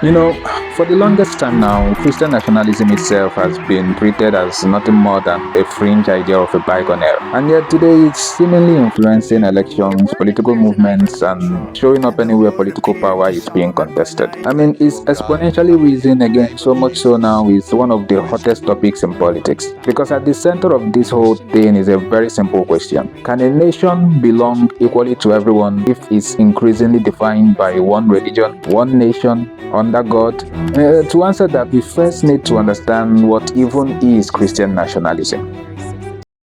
You know, for the longest time now, Christian nationalism itself has been treated as nothing more than a fringe idea of a bygone era. And yet today it's seemingly influencing elections, political movements, and showing up anywhere political power is being contested. I mean, it's exponentially risen again, so much so now it's one of the hottest topics in politics. Because at the center of this whole thing is a very simple question. Can a nation belong equally to everyone if it's increasingly defined by one religion, one nation, under God? To answer that, we first need to understand what even is Christian nationalism.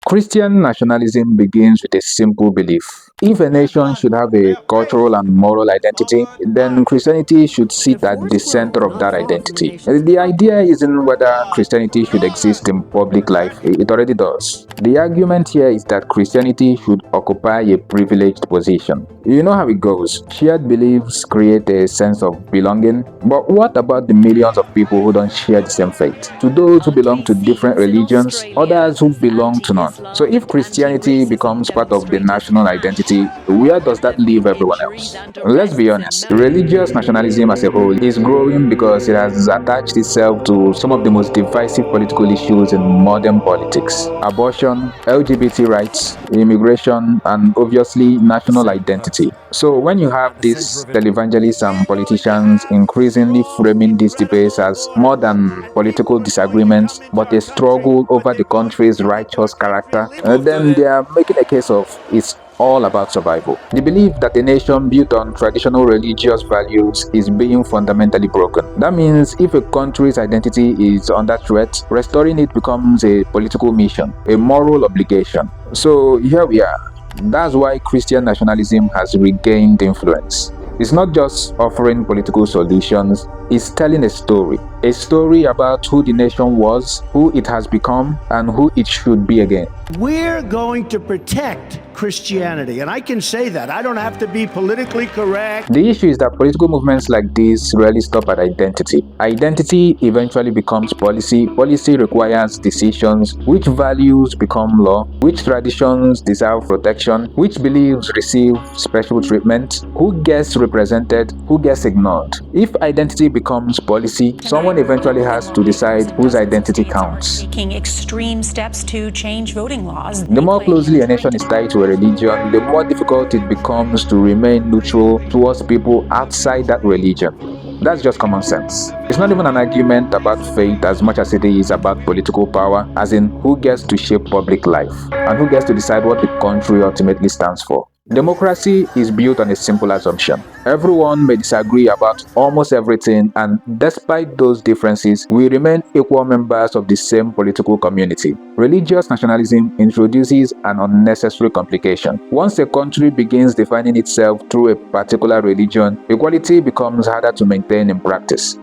Christian nationalism begins with a simple belief. If a nation should have a cultural and moral identity, then Christianity should sit at the center of that identity. The idea isn't whether Christianity should exist in public life, it already does. The argument here is that Christianity should occupy a privileged position. You know how it goes. Shared beliefs create a sense of belonging, but what about the millions of people who don't share the same faith? To those who belong to different religions, others who belong to none. So if Christianity becomes part of the national identity, where does that leave everyone else? Let's be honest, religious nationalism as a whole is growing because it has attached itself to some of the most divisive political issues in modern politics. Abortion, LGBT rights, immigration, and obviously national identity. So when you have these televangelists and politicians increasingly framing these debates as more than political disagreements, but a struggle over the country's righteous character, then they are making a case of it's all about survival. The belief that a nation built on traditional religious values is being fundamentally broken. That means if a country's identity is under threat, restoring it becomes a political mission, a moral obligation. So here we are. That's why Christian nationalism has regained influence. It's not just offering political solutions, it's telling a story about who the nation was, who it has become, and who it should be again. We're going to protect Christianity, and I can say that. I don't have to be politically correct. The issue is that political movements like this rarely stop at identity. Identity eventually becomes policy. Policy requires decisions. Which values become law? Which traditions deserve protection? Which beliefs receive special treatment? Who gets represented? Who gets ignored? If identity becomes policy, someone eventually has to decide whose identity counts. Taking extreme steps to change voting laws. The more closely a nation is tied to a religion, the more difficult it becomes to remain neutral towards people outside that religion. That's just common sense. It's not even an argument about faith as much as it is about political power, as in who gets to shape public life and who gets to decide what the country ultimately stands for. Democracy is built on a simple assumption. Everyone may disagree about almost everything, and despite those differences, we remain equal members of the same political community. Religious nationalism introduces an unnecessary complication. Once a country begins defining itself through a particular religion, equality becomes harder to maintain in practice.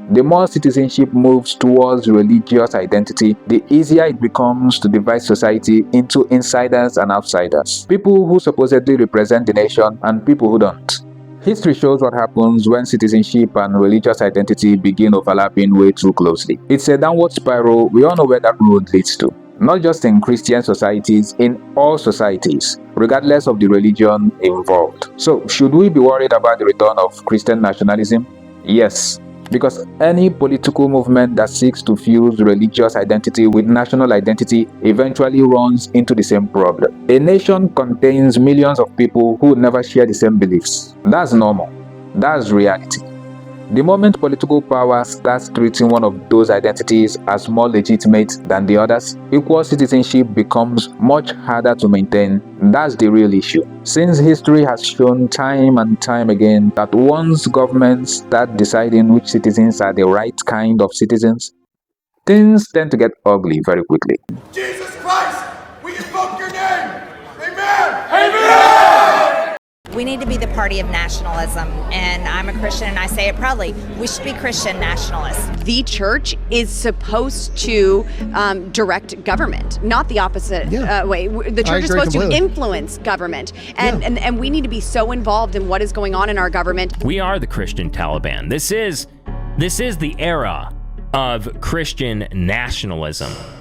The more citizenship moves towards religious identity, the easier it becomes to divide society into insiders and outsiders. People who supposedly represent the nation and people who don't. History shows what happens when citizenship and religious identity begin overlapping way too closely. It's a downward spiral. We all know where that road leads to. Not just in Christian societies, in all societies, regardless of the religion involved. So, should we be worried about the return of Christian nationalism? Yes. Because any political movement that seeks to fuse religious identity with national identity eventually runs into the same problem. A nation contains millions of people who never share the same beliefs. That's normal. That's reality. The moment political power starts treating one of those identities as more legitimate than the others, equal citizenship becomes much harder to maintain. That's the real issue. Since history has shown time and time again that once governments start deciding which citizens are the right kind of citizens, things tend to get ugly very quickly. Jesus Christ, we invoke your name. Amen. Amen. We need to be the party of nationalism, and I'm a Christian and I say it proudly. We should be Christian nationalists. The church is supposed to direct government, not the opposite way. The church is supposed to influence government, and we need to be so involved in what is going on in our government. We are the Christian Taliban. This is the era of Christian nationalism.